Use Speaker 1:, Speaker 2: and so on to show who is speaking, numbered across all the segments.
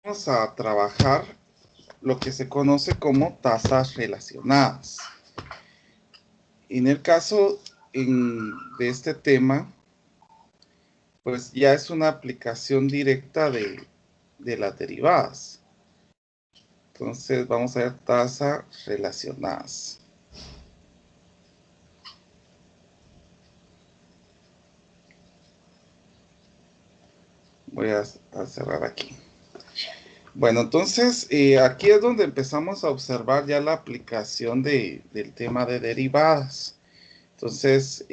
Speaker 1: Vamos a trabajar lo que se conoce como tasas relacionadas. En el caso de este tema, pues ya es una aplicación directa de las derivadas. Entonces vamos a ver tasas relacionadas. Voy a cerrar aquí. Bueno, entonces aquí es donde empezamos a observar ya la aplicación del tema de derivadas. Entonces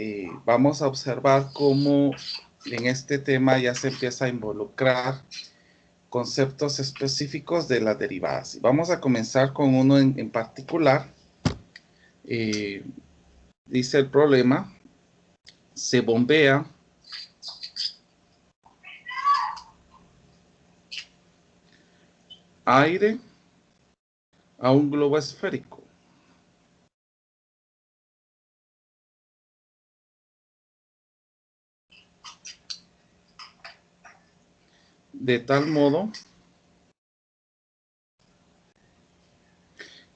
Speaker 1: vamos a observar cómo en este tema ya se empieza a involucrar conceptos específicos de las derivadas. Vamos a comenzar con uno en particular. Dice el problema, se bombea aire a un globo esférico. De tal modo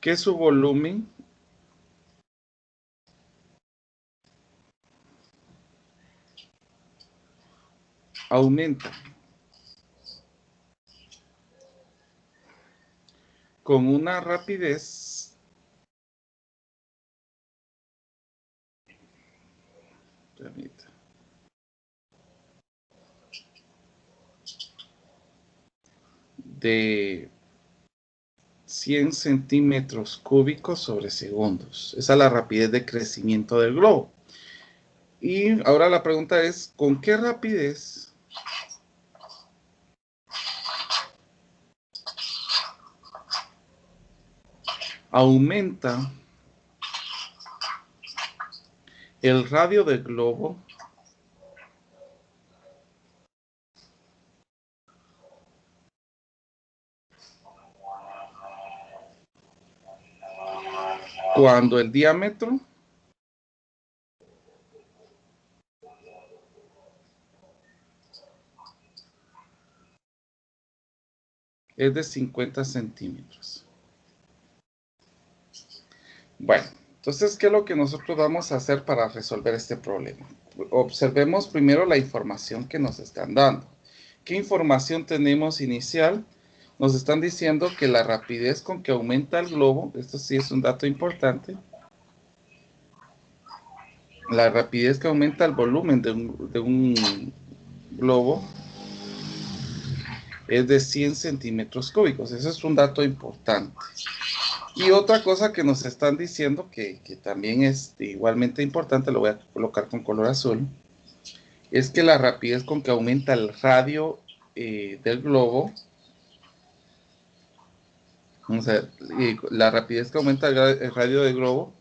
Speaker 1: que su volumen aumenta con una rapidez de 100 centímetros cúbicos sobre segundos. Esa es la rapidez de crecimiento del globo. Y ahora la pregunta es, ¿con qué rapidez aumenta el radio del globo cuando el diámetro es de 50 centímetros? Bueno, entonces, ¿qué es lo que nosotros vamos a hacer para resolver este problema? Observemos primero la información que nos están dando. ¿Qué información tenemos inicial? Nos están diciendo que la rapidez con que aumenta el globo, esto sí es un dato importante, la rapidez que aumenta el volumen de un globo es de 100 centímetros cúbicos. Eso es un dato importante. Y otra cosa que nos están diciendo, que también es igualmente importante, lo voy a colocar con color azul, es que la rapidez con que aumenta el radio del globo, vamos a ver, la rapidez que aumenta el radio del globo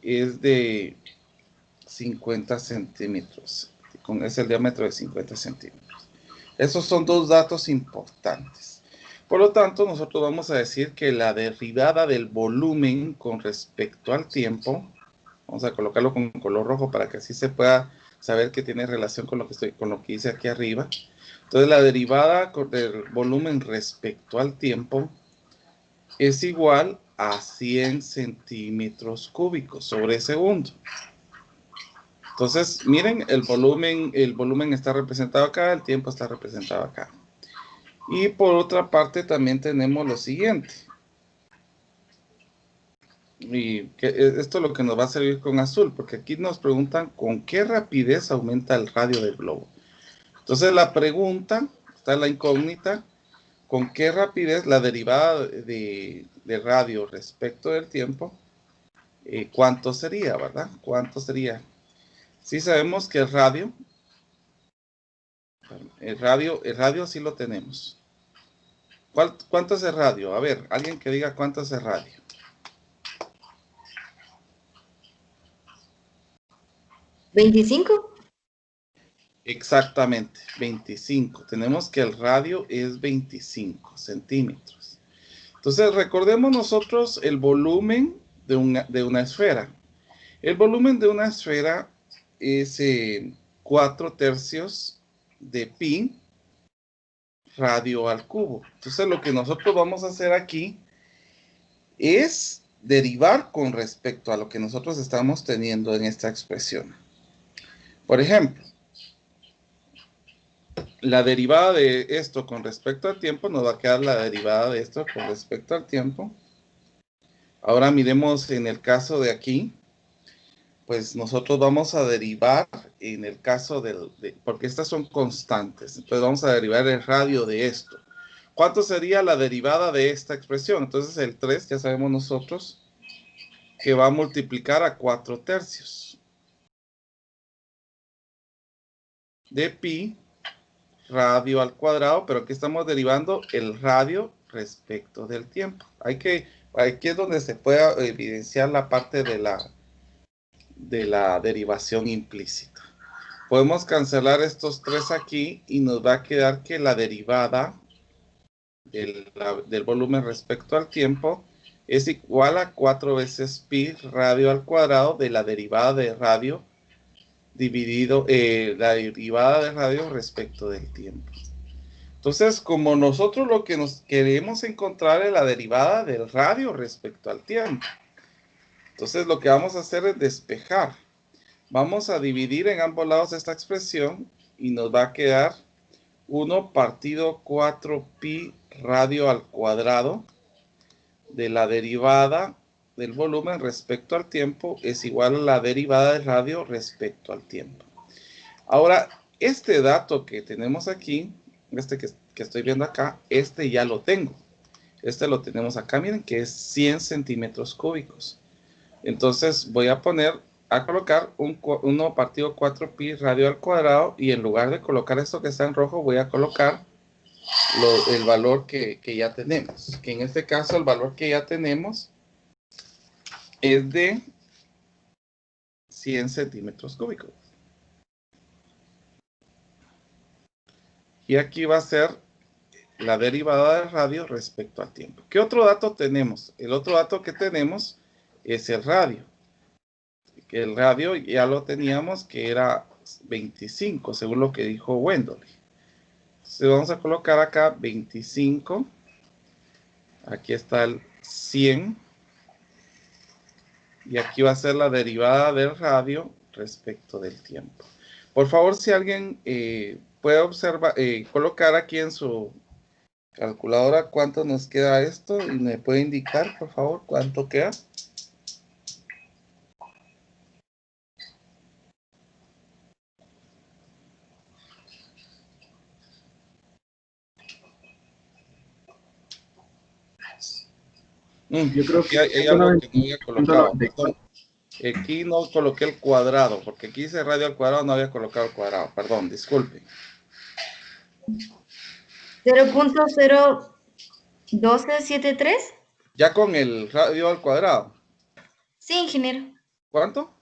Speaker 1: es de 50 centímetros, es el diámetro de 50 centímetros. Esos son dos datos importantes. Por lo tanto, nosotros vamos a decir que la derivada del volumen con respecto al tiempo, vamos a colocarlo con color rojo para que así se pueda saber que tiene relación con lo que hice aquí arriba. Entonces, la derivada del volumen respecto al tiempo es igual a 100 centímetros cúbicos sobre segundo. Entonces, miren, el volumen está representado acá, el tiempo está representado acá. Y por otra parte también tenemos lo siguiente. Y esto es lo que nos va a servir con azul, porque aquí nos preguntan con qué rapidez aumenta el radio del globo. Entonces la pregunta, está la incógnita, con qué rapidez la derivada de radio respecto del tiempo, ¿cuánto sería, verdad? ¿Cuánto sería? Sí sabemos que el radio sí lo tenemos. ¿Cuánto es el radio? A ver, alguien que diga cuánto es el radio.
Speaker 2: 25.
Speaker 1: Exactamente, 25. Tenemos que el radio es 25 centímetros. Entonces, recordemos nosotros el volumen de una esfera. El volumen de una esfera es 4 tercios de pi radio al cubo. Entonces lo que nosotros vamos a hacer aquí es derivar con respecto a lo que nosotros estamos teniendo en esta expresión. Por ejemplo, la derivada de esto con respecto al tiempo nos va a quedar la derivada de esto con respecto al tiempo. Ahora miremos en el caso de aquí, pues nosotros vamos a derivar en el caso porque estas son constantes, entonces vamos a derivar el radio de esto. ¿Cuánto sería la derivada de esta expresión? Entonces el 3 ya sabemos nosotros que va a multiplicar a 4/3 de pi radio al cuadrado, pero aquí estamos derivando el radio respecto del tiempo. Aquí es donde se puede evidenciar la parte de la derivación implícita. Podemos cancelar estos 3 aquí y nos va a quedar que la derivada del volumen respecto al tiempo es igual a 4 veces pi radio al cuadrado de la derivada de radio dividido la derivada de radio respecto del tiempo. Entonces, como nosotros lo que nos queremos encontrar es la derivada del radio respecto al tiempo. Entonces, lo que vamos a hacer es despejar. Vamos a dividir en ambos lados esta expresión y nos va a quedar 1 partido 4 pi radio al cuadrado de la derivada del volumen respecto al tiempo es igual a la derivada del radio respecto al tiempo. Ahora, este dato que tenemos aquí, que estoy viendo acá, ya lo tengo. Este lo tenemos acá, miren, que es 100 centímetros cúbicos. Entonces voy a colocar 1 partido 4 pi radio al cuadrado y en lugar de colocar esto que está en rojo, voy a colocar el valor que ya tenemos. Que en este caso el valor que ya tenemos es de 100 centímetros cúbicos. Y aquí va a ser la derivada del radio respecto al tiempo. ¿Qué otro dato tenemos? El otro dato que tenemos es el radio. El radio ya lo teníamos que era 25, según lo que dijo Wendell. Entonces vamos a colocar acá 25. Aquí está el 100. Y aquí va a ser la derivada del radio respecto del tiempo. Por favor, si alguien puede colocar aquí en su calculadora cuánto nos queda esto y me puede indicar, por favor, cuánto queda.
Speaker 3: Yo creo
Speaker 1: Aquí
Speaker 3: que
Speaker 1: hay algo que no había colocado. Perdón. Aquí no coloqué el cuadrado, porque aquí dice radio al cuadrado, no había colocado el cuadrado. Perdón, disculpe.
Speaker 2: 0.01273.
Speaker 1: Ya con el radio al cuadrado.
Speaker 2: Sí, ingeniero.
Speaker 1: ¿Cuánto?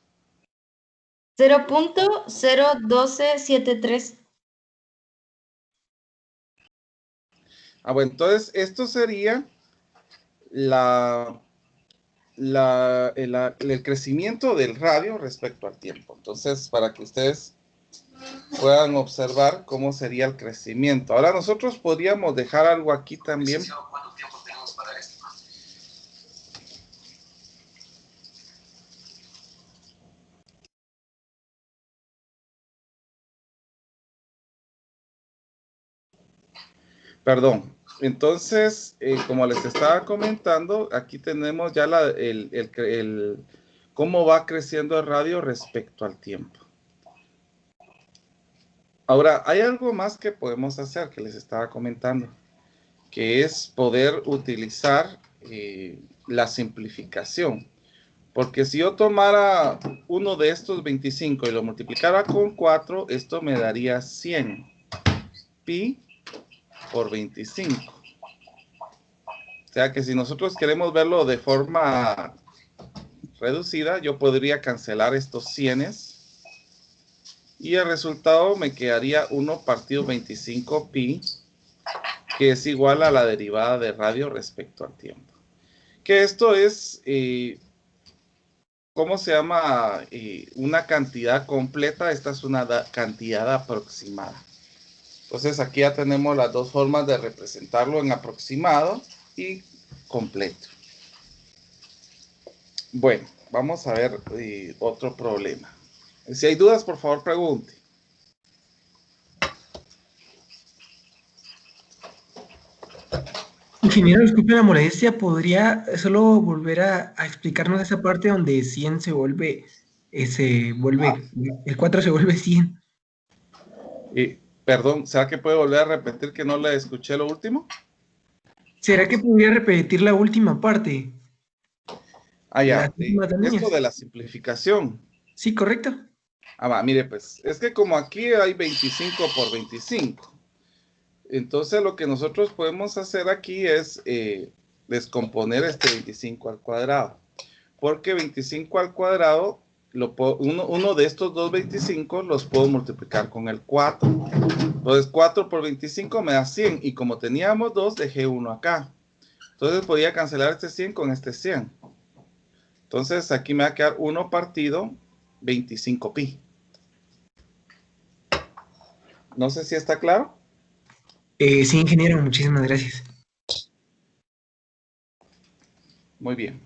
Speaker 2: 0.01273.
Speaker 1: Bueno, entonces esto sería el crecimiento del radio respecto al tiempo. Entonces, para que ustedes puedan observar cómo sería el crecimiento. Ahora nosotros podríamos dejar algo aquí también.
Speaker 4: ¿Cuánto tiempo tenemos para esto?
Speaker 1: Perdón. Entonces, como les estaba comentando, aquí tenemos ya cómo va creciendo el radio respecto al tiempo. Ahora, hay algo más que podemos hacer que les estaba comentando, que es poder utilizar la simplificación. Porque si yo tomara uno de estos 25 y lo multiplicara con 4, esto me daría 100 pi por 25. O sea que si nosotros queremos verlo de forma reducida, yo podría cancelar estos 100 y el resultado me quedaría 1 partido 25 pi, que es igual a la derivada de radio respecto al tiempo. Que esto es, ¿cómo se llama? Una cantidad completa. Esta es una cantidad aproximada. Entonces aquí ya tenemos las dos formas de representarlo en aproximado y completo. Bueno, vamos a ver otro problema. Si hay dudas, por favor, pregunte.
Speaker 3: Ingeniero, disculpe la molestia, ¿podría solo volver a explicarnos esa parte donde 100 el 4 se vuelve 100?
Speaker 1: Perdón, ¿será que puede volver a repetir que no le escuché lo último?
Speaker 3: ¿Será que podría repetir la última parte?
Speaker 1: Ah,
Speaker 3: Las
Speaker 1: ya.
Speaker 3: últimas dos
Speaker 1: Esto
Speaker 3: líneas.
Speaker 1: de la simplificación.
Speaker 3: Sí, correcto.
Speaker 1: Ah, va, mire, pues, es que como aquí hay 25 por 25, entonces lo que nosotros podemos hacer aquí es descomponer este 25 al cuadrado. Porque 25 al cuadrado, uno de estos dos 25 los puedo multiplicar con el 4. Entonces 4 por 25 me da 100. Y como teníamos 2, dejé 1 acá. Entonces podía cancelar este 100 con este 100. Entonces aquí me va a quedar 1 partido 25pi. No sé si está claro.
Speaker 3: Sí, ingeniero, muchísimas gracias.
Speaker 1: Muy bien.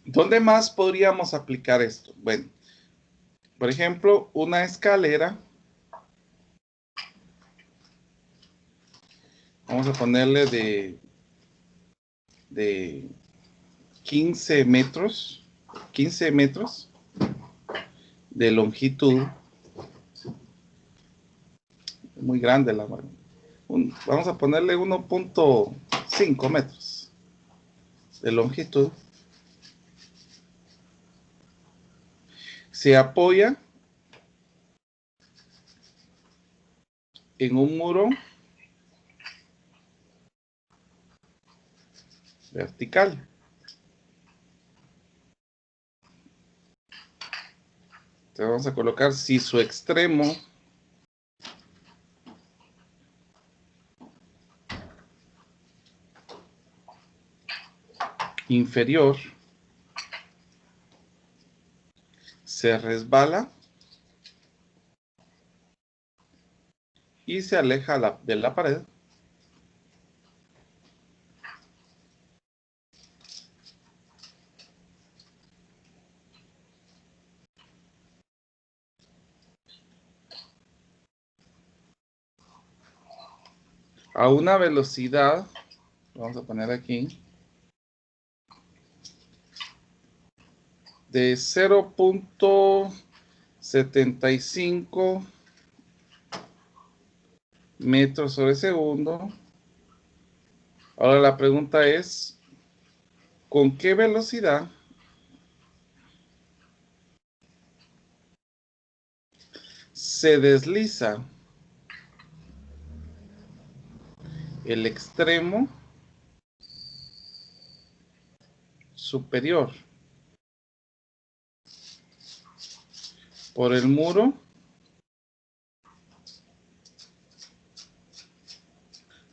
Speaker 1: ¿Dónde más podríamos aplicar esto? Bueno, por ejemplo, una escalera. Vamos a ponerle de 15 metros de longitud. Muy grande la mano. Vamos a ponerle 1.5 metros de longitud. Se apoya en un muro vertical. Entonces vamos a colocar si su extremo inferior se resbala y se aleja de la pared. A una velocidad, vamos a poner aquí, de 0.75 metros sobre segundo. Ahora la pregunta es, ¿con qué velocidad se desliza el extremo superior por el muro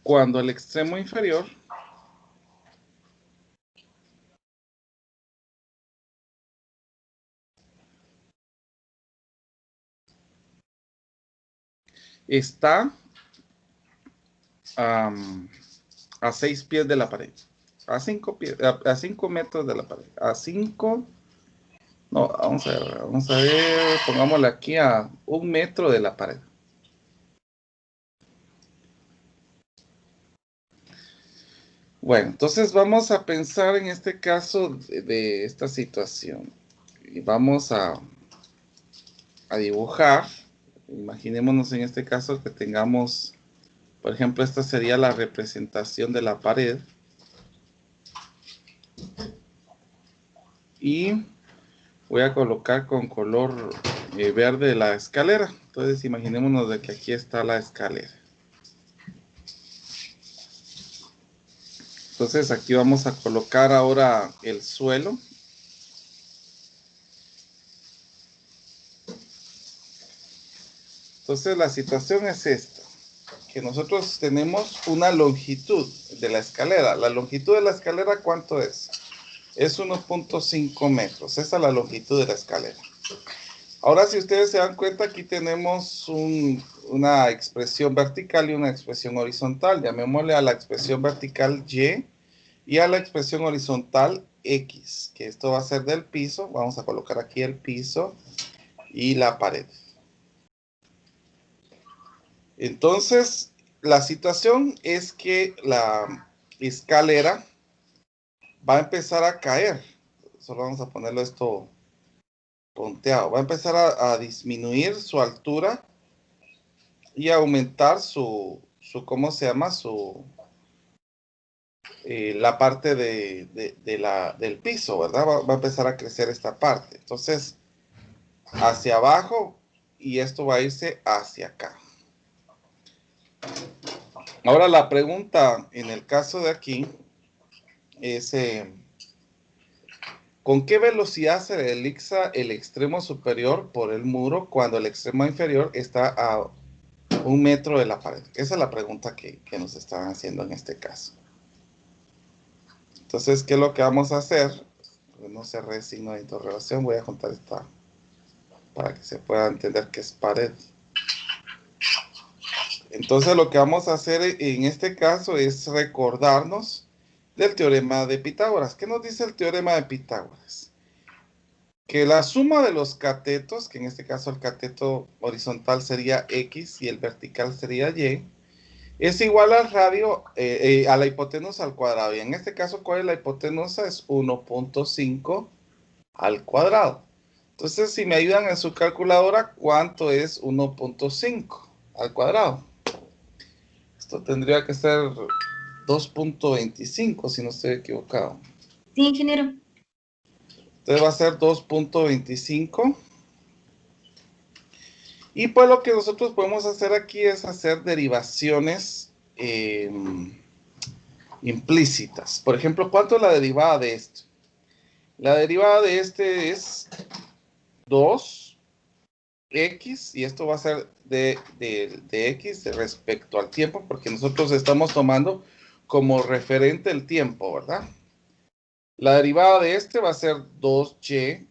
Speaker 1: cuando el extremo inferior está a 6 pies de la pared, a 5 metros de la pared, a 5, no, vamos a ver, pongámosle aquí a 1 metro de la pared. Bueno, entonces vamos a pensar en este caso de esta situación y vamos a dibujar. Imaginémonos en este caso que tengamos, por ejemplo, esta sería la representación de la pared. Y voy a colocar con color verde la escalera. Entonces imaginémonos de que aquí está la escalera. Entonces aquí vamos a colocar ahora el suelo. Entonces la situación es esta, que nosotros tenemos una longitud de la escalera. La longitud de la escalera, ¿cuánto es? Es 1.5 metros. Esa es la longitud de la escalera. Ahora, si ustedes se dan cuenta, aquí tenemos una expresión vertical y una expresión horizontal. Llamémosle a la expresión vertical y a la expresión horizontal X, que esto va a ser del piso. Vamos a colocar aquí el piso y la pared. Entonces, la situación es que la escalera va a empezar a caer. Solo vamos a ponerlo esto punteado. Va a empezar a disminuir su altura y aumentar ¿cómo se llama? La parte del piso, ¿verdad? Va a empezar a crecer esta parte. Entonces, hacia abajo, y esto va a irse hacia acá. Ahora la pregunta en el caso de aquí es, ¿con qué velocidad se desliza el extremo superior por el muro cuando el extremo inferior está a 1 metro de la pared? Esa es la pregunta que nos están haciendo en este caso. Entonces, ¿qué es lo que vamos a hacer? No cerré signo de interrogación, voy a contar esta para que se pueda entender que es pared. Entonces, lo que vamos a hacer en este caso es recordarnos del teorema de Pitágoras. ¿Qué nos dice el teorema de Pitágoras? Que la suma de los catetos, que en este caso el cateto horizontal sería X y el vertical sería Y, es igual al radio, a la hipotenusa al cuadrado. Y en este caso, ¿cuál es la hipotenusa? Es 1.5 al cuadrado. Entonces, si me ayudan en su calculadora, ¿cuánto es 1.5 al cuadrado? Esto tendría que ser 2.25, si no estoy equivocado.
Speaker 2: Sí, ingeniero.
Speaker 1: Entonces va a ser 2.25. Y pues lo que nosotros podemos hacer aquí es hacer derivaciones implícitas. Por ejemplo, ¿cuánto es la derivada de esto? La derivada de este es 2x, y esto va a ser de x respecto al tiempo, porque nosotros estamos tomando como referente el tiempo, ¿verdad? La derivada de este va a ser 2y,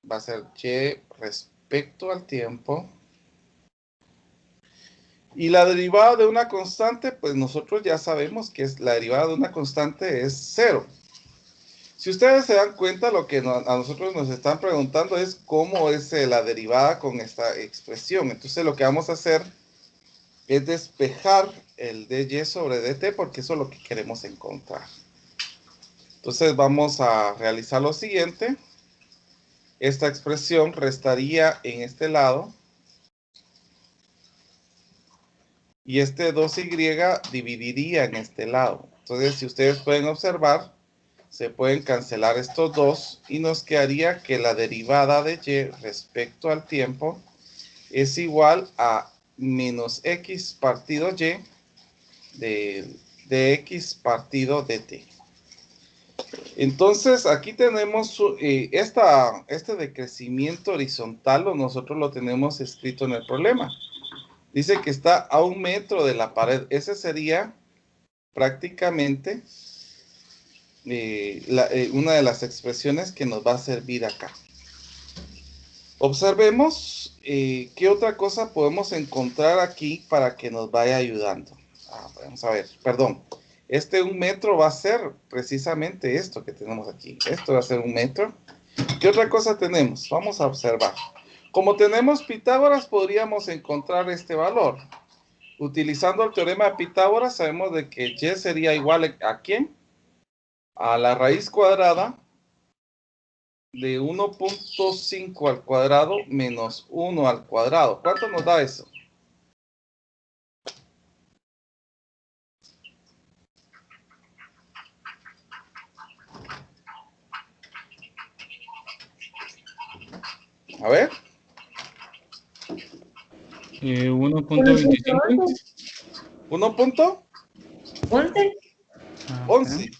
Speaker 1: va a ser y respecto al tiempo. Y la derivada de una constante, pues nosotros ya sabemos que la derivada de una constante es 0. Si ustedes se dan cuenta, lo que a nosotros nos están preguntando es cómo es la derivada con esta expresión. Entonces lo que vamos a hacer es despejar el dy sobre dt, porque eso es lo que queremos encontrar. Entonces vamos a realizar lo siguiente. Esta expresión restaría en este lado. Y este 2y dividiría en este lado. Entonces, si ustedes pueden observar, se pueden cancelar estos dos y nos quedaría que la derivada de y respecto al tiempo es igual a menos x partido y de x partido dt. Entonces, aquí tenemos este decrecimiento horizontal, nosotros lo tenemos escrito en el problema. Dice que está a 1 metro de la pared. Ese sería prácticamente una de las expresiones que nos va a servir acá. Observemos qué otra cosa podemos encontrar aquí para que nos vaya ayudando. Vamos a ver, perdón. Este 1 metro va a ser precisamente esto que tenemos aquí. Esto va a ser 1 metro. ¿Qué otra cosa tenemos? Vamos a observar. Como tenemos Pitágoras, podríamos encontrar este valor. Utilizando el teorema de Pitágoras, sabemos de que y sería igual a ¿quién? A la raíz cuadrada de 1.5 al cuadrado menos 1 al cuadrado. ¿Cuánto nos da eso? A ver.
Speaker 5: 1.25.
Speaker 2: 11.
Speaker 1: 1.11.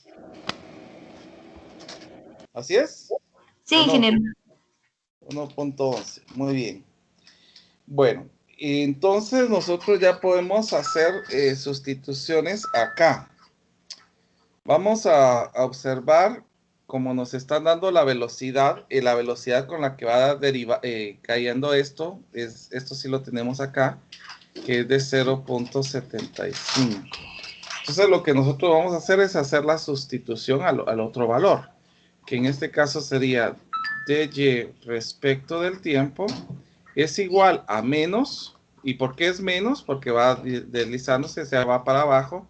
Speaker 1: ¿Así es?
Speaker 2: Sí,
Speaker 1: ¿O no?
Speaker 2: ingeniero.
Speaker 1: 1.11. Muy bien. Bueno, entonces nosotros ya podemos hacer sustituciones acá. Vamos a observar como nos están dando la velocidad con la que va cayendo esto, esto sí lo tenemos acá, que es de 0.75. Entonces lo que nosotros vamos a hacer es hacer la sustitución al otro valor, que en este caso sería dy respecto del tiempo es igual a menos, ¿y por qué es menos? Porque va deslizándose, se va para abajo.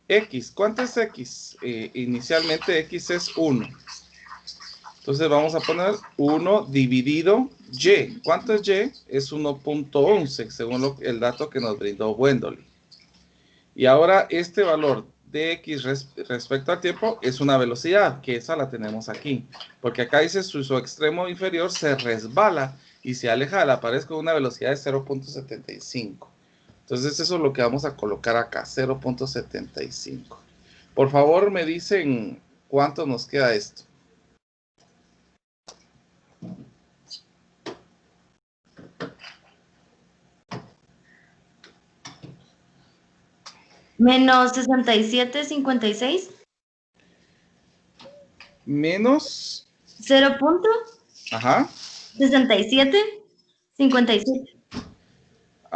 Speaker 1: X, ¿cuánto es X? Inicialmente X es 1. Entonces vamos a poner 1 dividido Y. ¿Cuánto es Y? Es 1.11, según el dato que nos brindó Wendoley. Y ahora este valor de X respecto al tiempo es una velocidad, que esa la tenemos aquí. Porque acá dice su extremo inferior se resbala y se aleja de la pared con una velocidad de 0.75. Entonces eso es lo que vamos a colocar acá, 0.75. Por favor, me dicen cuánto nos queda esto.
Speaker 2: Menos 67,56.
Speaker 1: Menos,
Speaker 2: 0.67,57.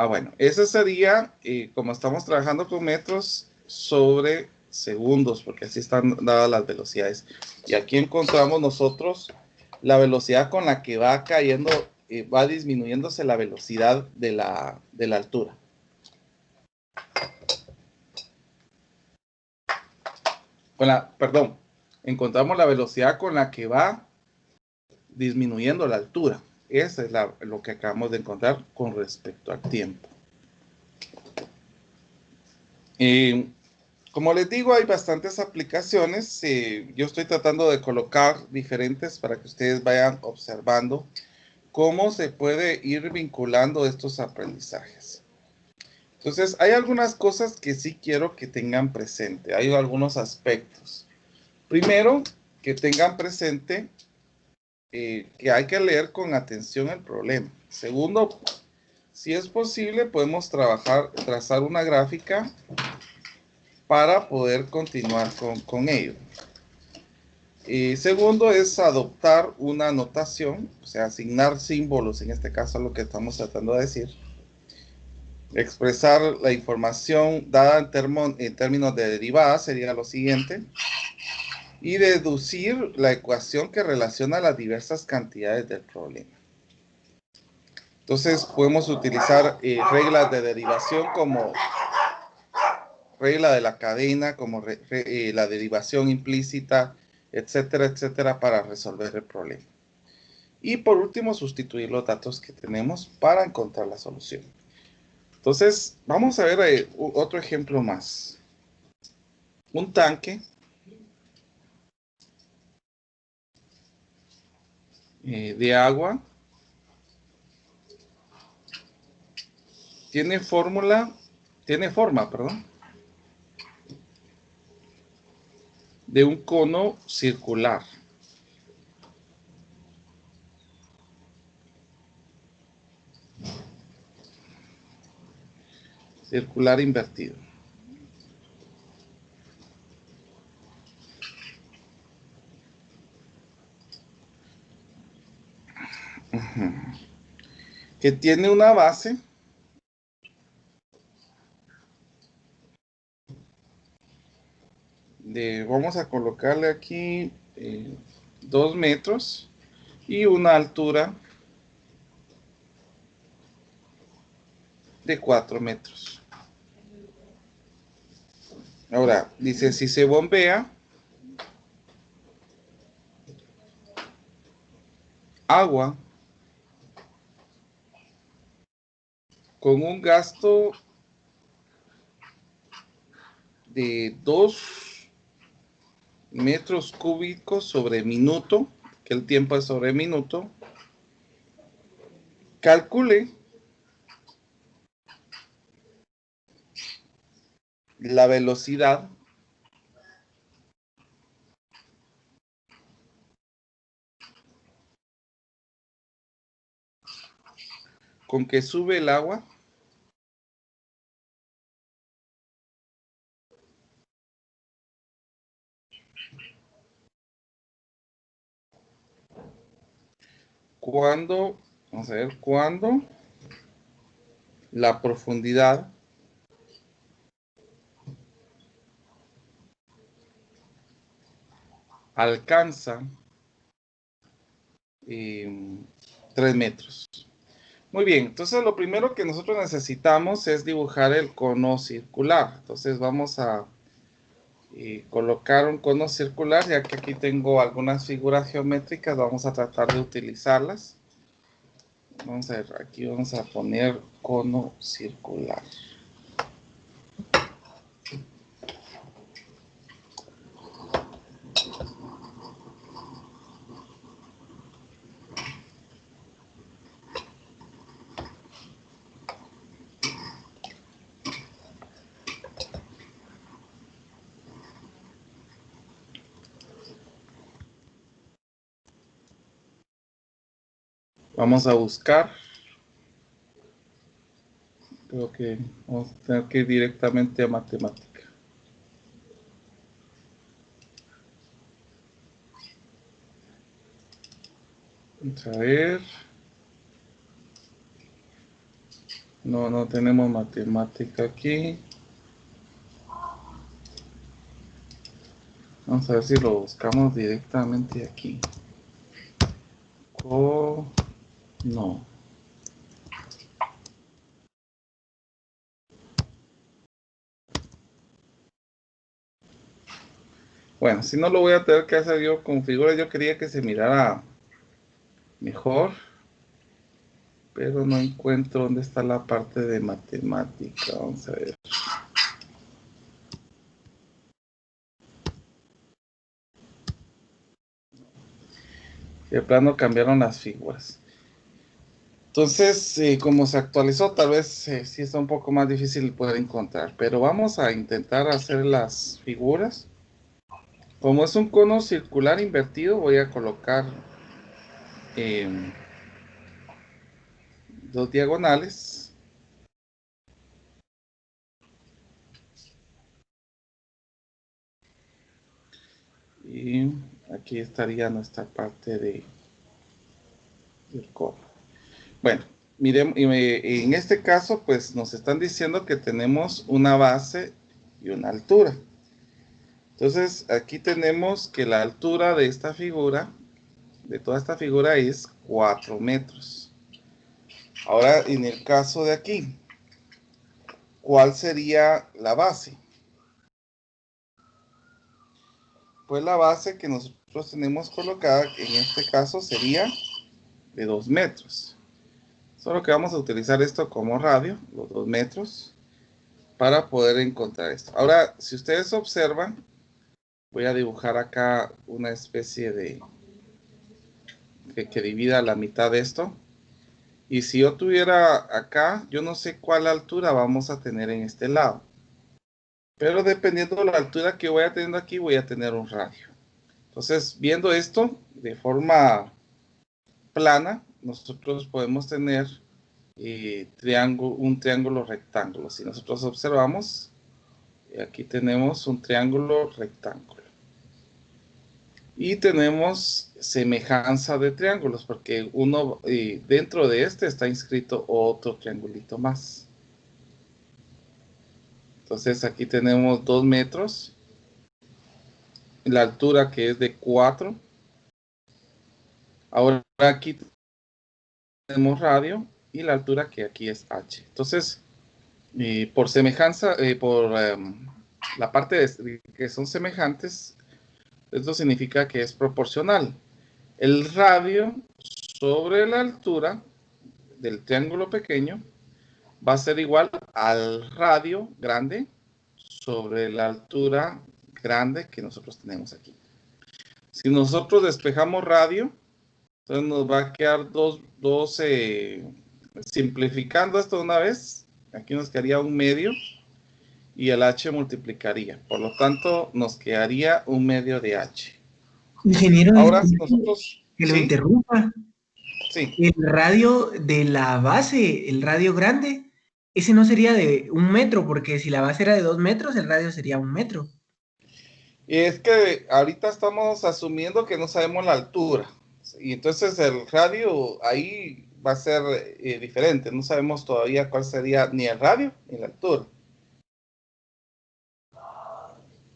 Speaker 1: bueno, eso sería, como estamos trabajando con metros, sobre segundos, porque así están dadas las velocidades. Y aquí encontramos nosotros la velocidad con la que va cayendo, va disminuyéndose la velocidad de la altura. Perdón, encontramos la velocidad con la que va disminuyendo la altura. Esa es lo que acabamos de encontrar con respecto al tiempo. Como les digo, hay bastantes aplicaciones. Yo estoy tratando de colocar diferentes para que ustedes vayan observando cómo se puede ir vinculando estos aprendizajes. Entonces, hay algunas cosas que sí quiero que tengan presente. Hay algunos aspectos. Primero, que tengan presente que hay que leer con atención el problema. Segundo, si es posible, podemos trazar una gráfica para poder continuar con ello. Segundo es adoptar una notación, o sea, asignar símbolos, en este caso lo que estamos tratando de decir. Expresar la información dada en términos de derivada sería lo siguiente. Y deducir la ecuación que relaciona las diversas cantidades del problema. Entonces podemos utilizar reglas de derivación como regla de la cadena, como la derivación implícita, etcétera, etcétera, para resolver el problema. Y por último, sustituir los datos que tenemos para encontrar la solución. Entonces, vamos a ver otro ejemplo más. Un tanque de agua tiene forma, de un cono circular. Circular invertido. Que tiene una base vamos a colocarle aquí 2 metros y una altura de 4 metros. Ahora, dice, si se bombea agua con un gasto de 2 metros cúbicos sobre minuto, que el tiempo es sobre minuto, calcule la velocidad con que sube el agua cuando, vamos a ver, cuando la profundidad alcanza 3 metros. Muy bien, entonces lo primero que nosotros necesitamos es dibujar el cono circular. Entonces vamos a colocar un cono circular, ya que aquí tengo algunas figuras geométricas, vamos a tratar de utilizarlas. Vamos a ver, aquí vamos a poner cono circular. Vamos a buscar. Creo que vamos a tener que ir directamente a matemática. Vamos a ver. No, no tenemos matemática aquí. Vamos a ver si lo buscamos directamente aquí. No. Bueno, si no lo voy a tener que hacer yo con figuras. Yo quería que se mirara mejor, pero no encuentro dónde está la parte de matemática. Vamos a ver. De plano cambiaron las figuras. Entonces, como se actualizó, tal vez sí está un poco más difícil poder encontrar. Pero vamos a intentar hacer las figuras. Como es un cono circular invertido, voy a colocar 2 diagonales. Y aquí estaría nuestra parte del cono. Bueno, miren, en este caso, pues nos están diciendo que tenemos una base y una altura. Entonces, aquí tenemos que la altura de esta figura, de toda esta figura, es 4 metros. Ahora, en el caso de aquí, ¿cuál sería la base? Pues la base que nosotros tenemos colocada, en este caso, sería de 2 metros. Solo que vamos a utilizar esto como radio, los 2 metros, para poder encontrar esto. Ahora, si ustedes observan, voy a dibujar acá una especie de que divida la mitad de esto. Y si yo tuviera acá, yo no sé cuál altura vamos a tener en este lado. Pero dependiendo de la altura que voy a tener aquí, voy a tener un radio. Entonces, viendo esto de forma plana, nosotros podemos tener un triángulo rectángulo. Si nosotros observamos, aquí tenemos un triángulo rectángulo. Y tenemos semejanza de triángulos, porque uno dentro de este está inscrito otro triangulito más. Entonces aquí tenemos 2 metros, la altura que es de 4. Ahora aquí tenemos radio y la altura que aquí es h. Entonces, por semejanza, por la parte de que son semejantes, esto significa que es proporcional. El radio sobre la altura del triángulo pequeño va a ser igual al radio grande sobre la altura grande que nosotros tenemos aquí. Si nosotros despejamos radio, entonces nos va a quedar simplificando esto de una vez, aquí nos quedaría 1/2 y el h multiplicaría. Por lo tanto, nos quedaría 1/2 de h.
Speaker 3: Ingeniero,
Speaker 1: Ahora, si nosotros...
Speaker 3: que lo
Speaker 1: ¿sí?
Speaker 3: interrumpa.
Speaker 1: Sí.
Speaker 3: El radio de la base, el radio grande, ese no sería de 1 metro, porque si la base era de 2 metros, el radio sería 1 metro.
Speaker 1: Y es que ahorita estamos asumiendo que no sabemos la altura. Y entonces el radio ahí va a ser diferente. No sabemos todavía cuál sería ni el radio ni la altura.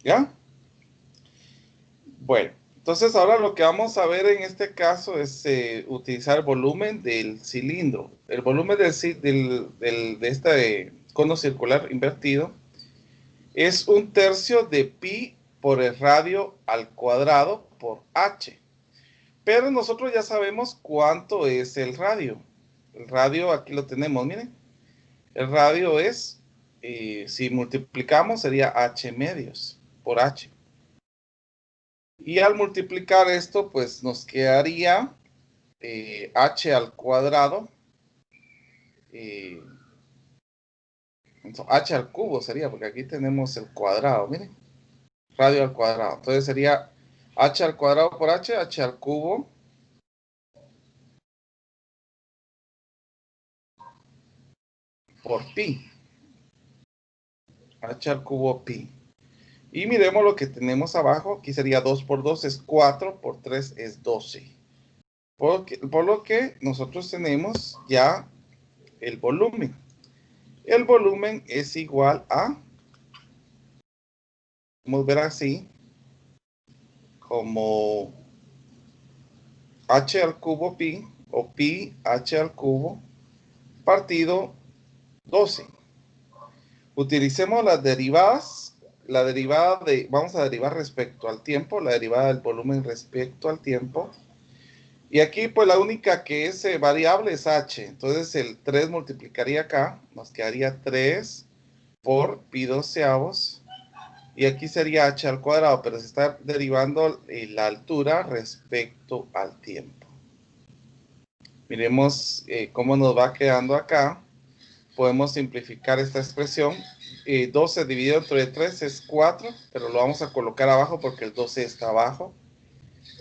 Speaker 1: ¿Ya? Bueno, entonces ahora lo que vamos a ver en este caso es utilizar el volumen del cilindro. El volumen de este cono circular invertido es 1/3 de pi por el radio al cuadrado por h. Pero nosotros ya sabemos cuánto es el radio. El radio aquí lo tenemos, miren. El radio es, si multiplicamos, sería h medios por h. Y al multiplicar esto, pues nos quedaría h al cuadrado. H al cubo sería, porque aquí tenemos el cuadrado, miren. Radio al cuadrado. Entonces sería h al cuadrado por h al cubo. Por pi. H al cubo pi. Y miremos lo que tenemos abajo. Aquí sería 2 por 2 es 4, por 3 es 12. Por lo que nosotros tenemos ya el volumen. El volumen es igual a, vamos a ver así, como h al cubo pi, o pi h al cubo, partido 12. Utilicemos las derivadas. La derivada vamos a derivar respecto al tiempo, la derivada del volumen respecto al tiempo. Y aquí pues la única que es variable es h. Entonces el 3 multiplicaría acá, nos quedaría 3 por pi doceavos. Y aquí sería h al cuadrado, pero se está derivando la altura respecto al tiempo. Miremos cómo nos va quedando acá. Podemos simplificar esta expresión. 12 dividido entre 3 es 4, pero lo vamos a colocar abajo porque el 12 está abajo.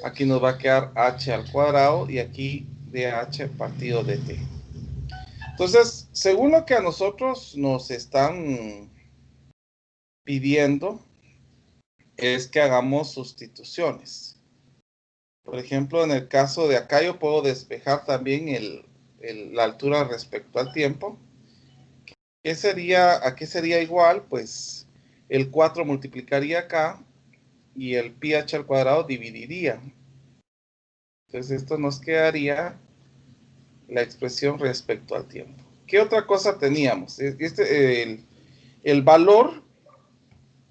Speaker 1: Aquí nos va a quedar h al cuadrado y aquí dh partido dt. Entonces, según lo que a nosotros nos están pidiendo, es que hagamos sustituciones. Por ejemplo, en el caso de acá yo puedo despejar también la altura respecto al tiempo. ¿A qué sería igual? Pues el 4 multiplicaría acá y el pi h al cuadrado dividiría. Entonces esto nos quedaría la expresión respecto al tiempo. ¿Qué otra cosa teníamos? El valor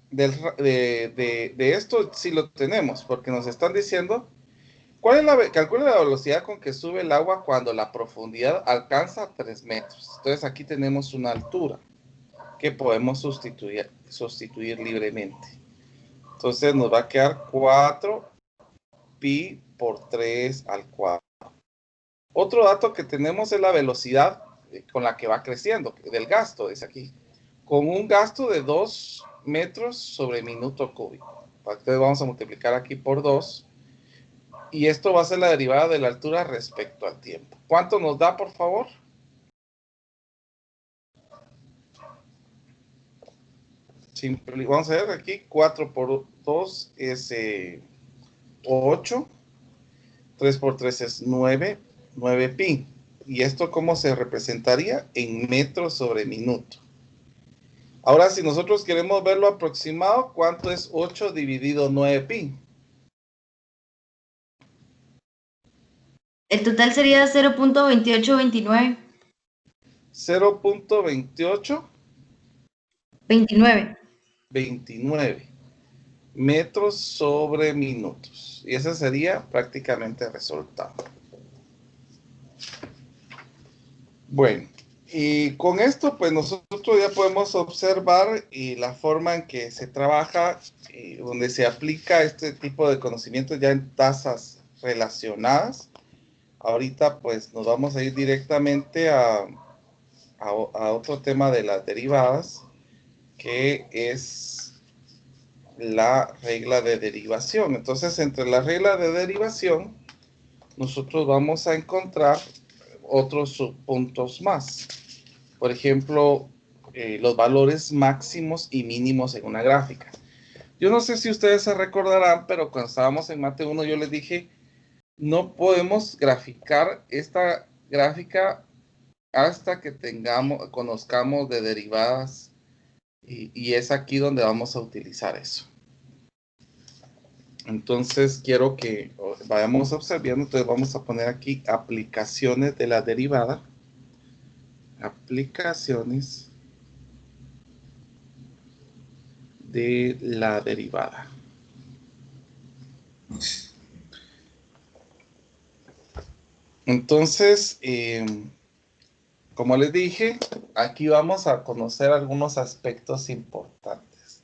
Speaker 1: de esto sí lo tenemos, porque nos están diciendo calcula la velocidad con que sube el agua cuando la profundidad alcanza 3 metros. Entonces aquí tenemos una altura que podemos sustituir libremente. Entonces nos va a quedar 4 pi por 3 al cuadrado. Otro dato que tenemos es la velocidad con la que va creciendo, del gasto, es aquí. Con un gasto de 2 metros sobre minuto cúbico. Entonces vamos a multiplicar aquí por 2. Y esto va a ser la derivada de la altura respecto al tiempo. ¿Cuánto nos da, por favor? Vamos a ver aquí, 4 por 2 es 8. 3 por 3 es 9 pi. ¿Y esto cómo se representaría? En metros sobre minuto. Ahora, si nosotros queremos verlo aproximado, ¿cuánto es 8 dividido 9 pi?
Speaker 2: El total sería 0.2829.
Speaker 1: 0.28
Speaker 2: 29.
Speaker 1: metros sobre minutos. Y ese sería prácticamente el resultado. Bueno, y con esto pues nosotros ya podemos observar la forma en que se trabaja, donde se aplica este tipo de conocimientos ya en tasas relacionadas. Ahorita pues nos vamos a ir directamente a otro tema de las derivadas, que es la regla de derivación. Entonces, entre la regla de derivación, nosotros vamos a encontrar otros subpuntos más. Por ejemplo, los valores máximos y mínimos en una gráfica. Yo no sé si ustedes se recordarán, pero cuando estábamos en Mate 1, yo les dije, no podemos graficar esta gráfica hasta que conozcamos de derivadas y es aquí donde vamos a utilizar eso. Entonces quiero que vayamos observando. Entonces vamos a poner aquí aplicaciones de la derivada. Aplicaciones de la derivada. Entonces, como les dije, aquí vamos a conocer algunos aspectos importantes.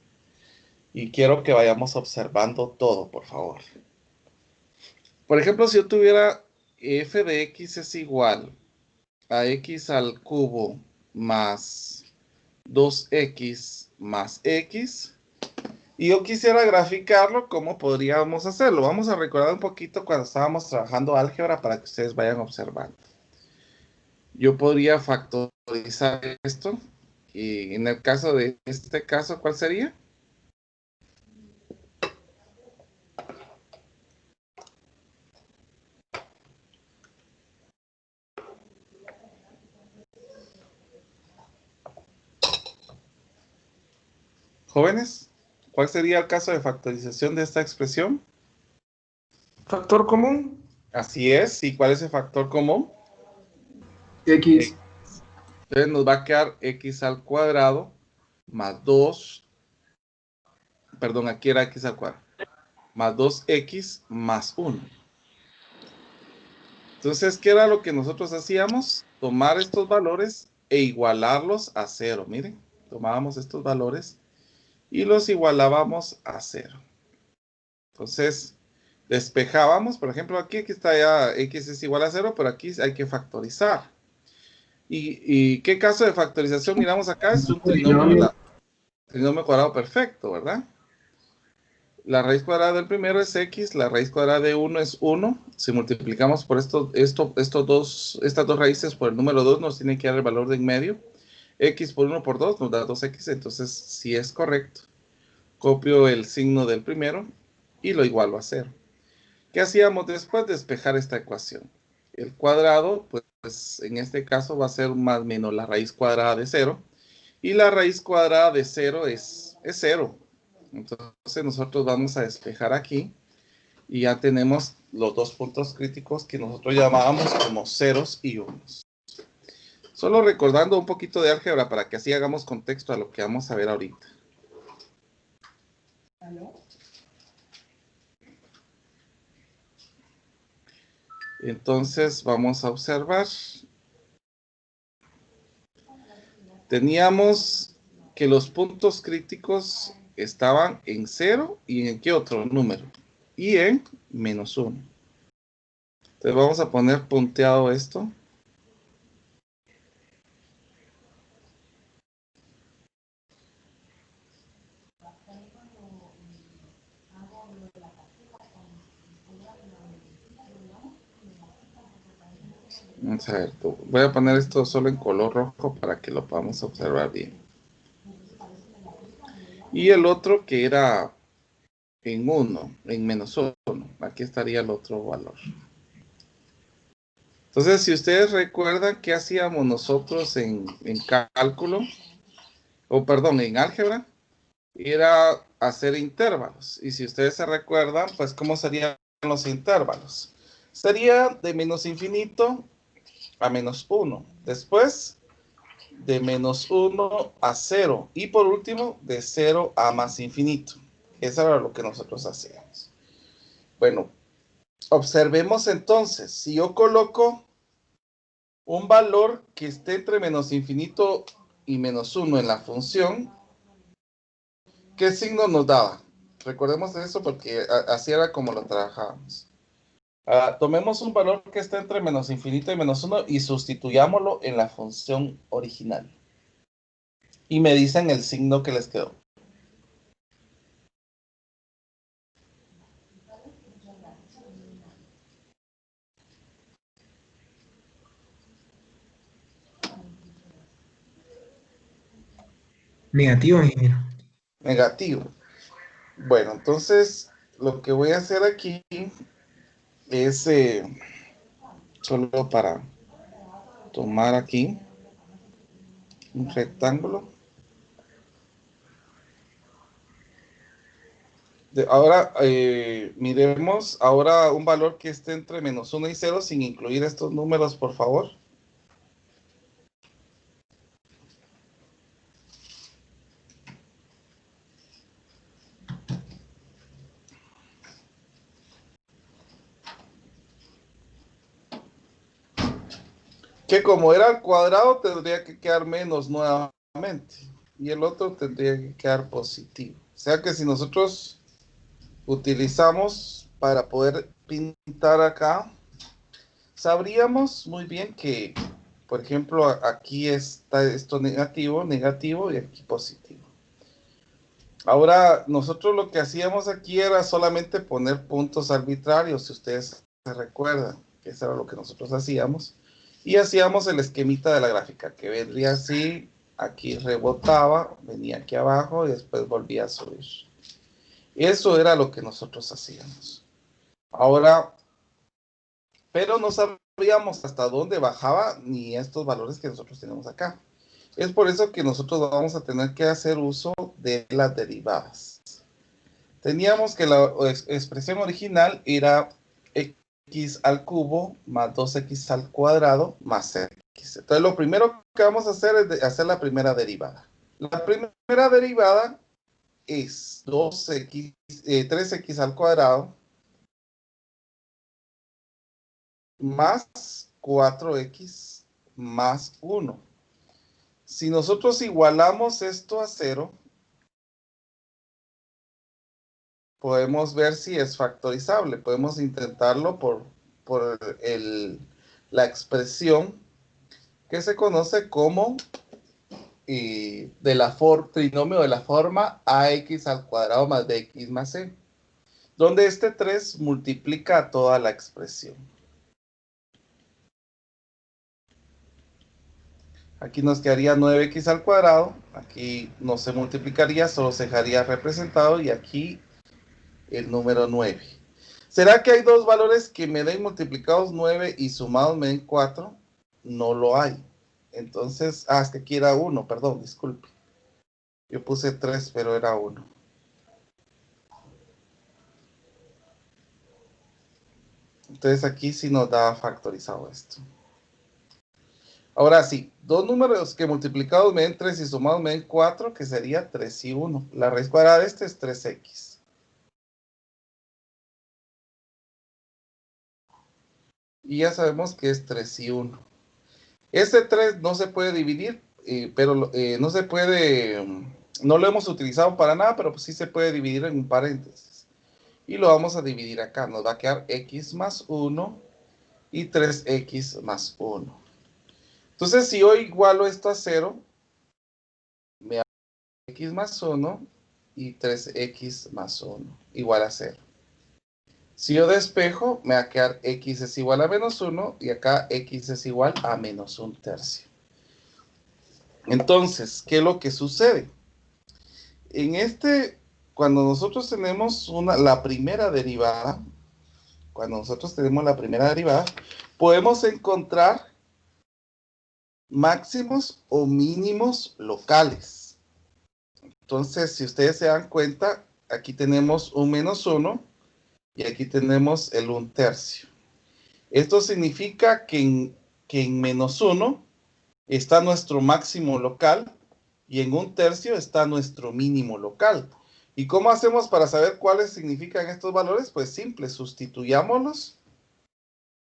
Speaker 1: Y quiero que vayamos observando todo, por favor. Por ejemplo, si yo tuviera f de x es igual a x al cubo más 2x más x, y yo quisiera graficarlo, ¿cómo podríamos hacerlo? Vamos a recordar un poquito cuando estábamos trabajando álgebra para que ustedes vayan observando. Yo podría factorizar esto, y en el caso de este caso, ¿cuál sería? Jóvenes, ¿cuál sería el caso de factorización de esta expresión?
Speaker 5: Factor común.
Speaker 1: Así es. ¿Y cuál es el factor común?
Speaker 5: X.
Speaker 1: Entonces nos va a quedar x al cuadrado más 2. Perdón, aquí era x al cuadrado. Más 2x más 1. Entonces, ¿qué era lo que nosotros hacíamos? Tomar estos valores e igualarlos a 0. Miren, tomábamos estos valores y los igualábamos a 0. Entonces, despejábamos, por ejemplo, aquí está ya x es igual a 0, pero aquí hay que factorizar. ¿Y qué caso de factorización miramos acá? Es un trinomio cuadrado perfecto, ¿verdad? La raíz cuadrada del primero es x, la raíz cuadrada de 1 es 1. Si multiplicamos por estas dos raíces por el número 2, nos tiene que dar el valor de en medio. X por 1 por 2 nos da 2x, entonces sí es correcto. Copio el signo del primero y lo igualo a 0. ¿Qué hacíamos después? Despejar esta ecuación. El cuadrado, pues en este caso va a ser más o menos la raíz cuadrada de 0. Y la raíz cuadrada de 0 es 0. Entonces nosotros vamos a despejar aquí. Y ya tenemos los dos puntos críticos que nosotros llamábamos como ceros y unos. Solo recordando un poquito de álgebra para que así hagamos contexto a lo que vamos a ver ahorita. Entonces vamos a observar. Teníamos que los puntos críticos estaban en 0 y en qué otro número. Y en menos 1. Entonces vamos a poner punteado esto. Vamos a ver, voy a poner esto solo en color rojo para que lo podamos observar bien. Y el otro que era en 1, en menos 1. Aquí estaría el otro valor. Entonces, si ustedes recuerdan qué hacíamos nosotros en cálculo, en álgebra, era hacer intervalos. Y si ustedes se recuerdan, pues, ¿cómo serían los intervalos? Sería de menos infinito a menos 1. Después, de menos 1 a 0. Y por último, de 0 a más infinito. Eso era lo que nosotros hacíamos. Bueno, observemos entonces. Si yo coloco un valor que esté entre menos infinito y menos 1 en la función, ¿qué signo nos daba? Recordemos eso porque así era como lo trabajábamos. Tomemos un valor que esté entre menos infinito y menos 1 y sustituyámoslo en la función original. Y me dicen el signo que les quedó.
Speaker 3: Negativo, ingeniero.
Speaker 1: Negativo. Bueno, entonces lo que voy a hacer aquí es solo para tomar aquí un rectángulo. Ahora miremos ahora un valor que esté entre menos 1 y 0 sin incluir estos números, por favor. Que como era al cuadrado tendría que quedar menos nuevamente y el otro tendría que quedar positivo. O sea que si nosotros utilizamos para poder pintar acá, sabríamos muy bien que, por ejemplo, aquí está esto negativo, negativo y aquí positivo. Ahora, nosotros lo que hacíamos aquí era solamente poner puntos arbitrarios, si ustedes se recuerdan, que eso era lo que nosotros hacíamos. Y hacíamos el esquemita de la gráfica, que vendría así, aquí rebotaba, venía aquí abajo y después volvía a subir. Eso era lo que nosotros hacíamos. Ahora, pero no sabíamos hasta dónde bajaba ni estos valores que nosotros tenemos acá. Es por eso que nosotros vamos a tener que hacer uso de las derivadas. Teníamos que la expresión original era x al cubo más 2x al cuadrado más x. Entonces lo primero que vamos a hacer es hacer la primera derivada. La primera derivada es 3x al cuadrado más 4x más 1. Si nosotros igualamos esto a 0, podemos ver si es factorizable. Podemos intentarlo por la expresión que se conoce como trinomio de la forma ax al cuadrado más bx más c, donde este 3 multiplica toda la expresión. Aquí nos quedaría 9x al cuadrado, aquí no se multiplicaría, solo se dejaría representado y aquí el número 9. ¿Será que hay dos valores que me den multiplicados 9 y sumados me den 4? No lo hay. Entonces, es que aquí era 1, perdón, disculpe. Yo puse 3, pero era 1. Entonces aquí sí nos da factorizado esto. Ahora sí, dos números que multiplicados me den 3 y sumados me den 4, que sería 3 y 1. La raíz cuadrada de este es 3x. Y ya sabemos que es 3 y 1. Este 3 no se puede dividir, pero no se puede, no lo hemos utilizado para nada, pero pues sí se puede dividir en un paréntesis. Y lo vamos a dividir acá. Nos va a quedar x más 1 y 3x más 1. Entonces, si yo igualo esto a 0, me da x más 1 y 3x más 1 igual a 0. Si yo despejo, me va a quedar x es igual a menos 1 y acá x es igual a menos 1/3. Entonces, ¿qué es lo que sucede? Cuando nosotros tenemos la primera derivada, podemos encontrar máximos o mínimos locales. Entonces, si ustedes se dan cuenta, aquí tenemos un menos 1 y aquí tenemos el 1/3. Esto significa que en menos 1 está nuestro máximo local y en 1/3 está nuestro mínimo local. ¿Y cómo hacemos para saber cuáles significan estos valores? Pues simple, sustituyámoslos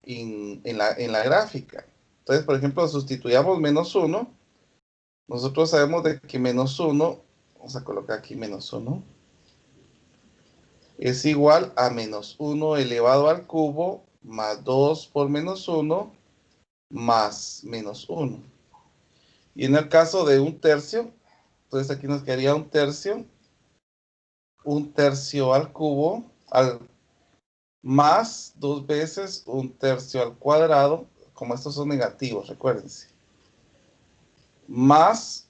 Speaker 1: en la gráfica. Entonces, por ejemplo, sustituyamos menos 1. Nosotros sabemos de que menos 1, vamos a colocar aquí menos 1, es igual a menos 1 elevado al cubo más 2 por menos 1 más menos 1. Y en el caso de 1/3, entonces aquí nos quedaría 1/3 al cubo, más 2 veces 1/3 al cuadrado, como estos son negativos, recuérdense, más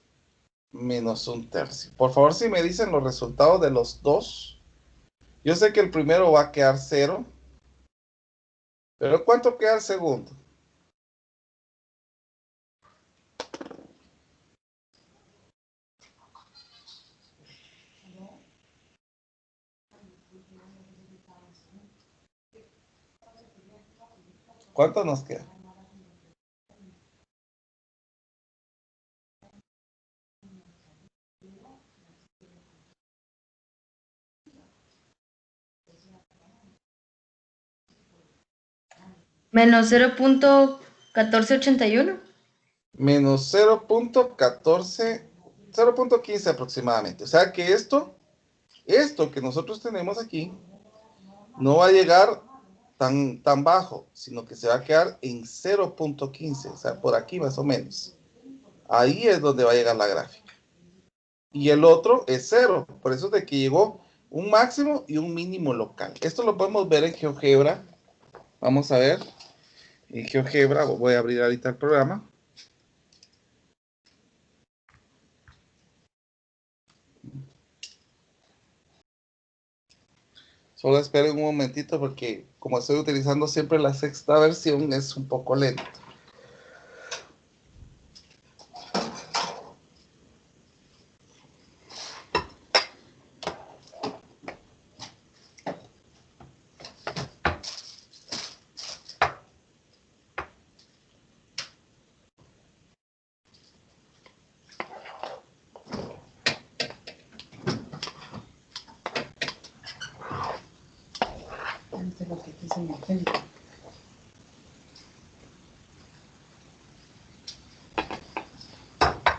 Speaker 1: menos 1/3. Por favor, si me dicen los resultados de los dos. Yo sé que el primero va a quedar 0 Pero ¿cuánto queda el segundo? ¿Cuánto nos queda?
Speaker 2: Menos 0.1481.
Speaker 1: Menos 0.14, 0.15 aproximadamente. O sea que esto que nosotros tenemos aquí, no va a llegar tan bajo, sino que se va a quedar en 0.15, o sea, por aquí más o menos. Ahí es donde va a llegar la gráfica. Y el otro es 0, por eso es de que llegó un máximo y un mínimo local. Esto lo podemos ver en GeoGebra. Vamos a ver. En GeoGebra, voy a abrir ahorita el programa. Solo esperen un momentito porque como estoy utilizando siempre la sexta versión, es un poco lento.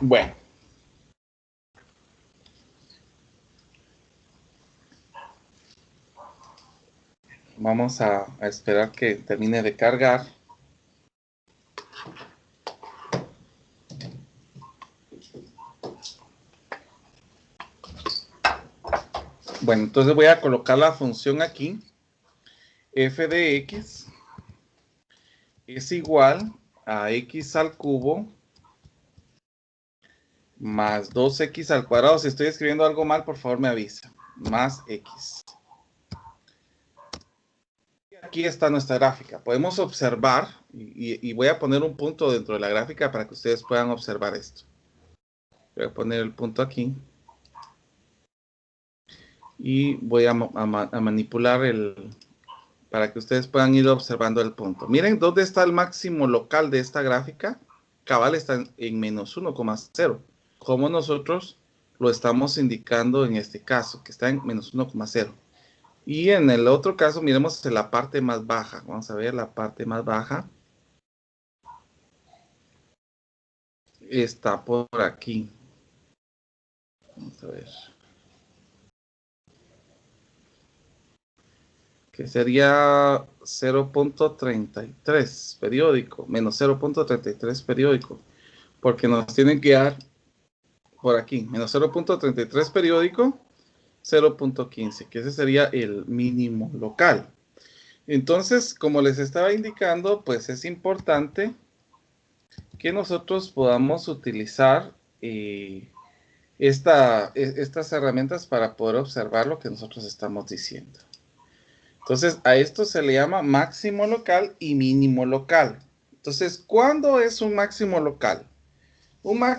Speaker 1: Bueno. Vamos a esperar que termine de cargar. Bueno, entonces voy a colocar la función aquí. F de x es igual a x al cubo más 2x al cuadrado. Si estoy escribiendo algo mal, por favor me avisa. Más x. Aquí está nuestra gráfica. Podemos observar, y voy a poner un punto dentro de la gráfica para que ustedes puedan observar esto. Voy a poner el punto aquí. Y voy a manipular para que ustedes puedan ir observando el punto. Miren dónde está el máximo local de esta gráfica. Cabal está en menos 1,0. Como nosotros lo estamos indicando en este caso, que está en menos 1,0. Y en el otro caso, miremos en la parte más baja. Vamos a ver la parte más baja. Está por aquí. Vamos a ver. Que sería 0.33 periódico, menos 0.33 periódico. Porque nos tienen que dar por aquí, menos 0.33 periódico, 0.15, que ese sería el mínimo local. Entonces, como les estaba indicando, pues es importante que nosotros podamos utilizar estas herramientas para poder observar lo que nosotros estamos diciendo. Entonces, a esto se le llama máximo local y mínimo local. Entonces, ¿cuándo es un máximo local?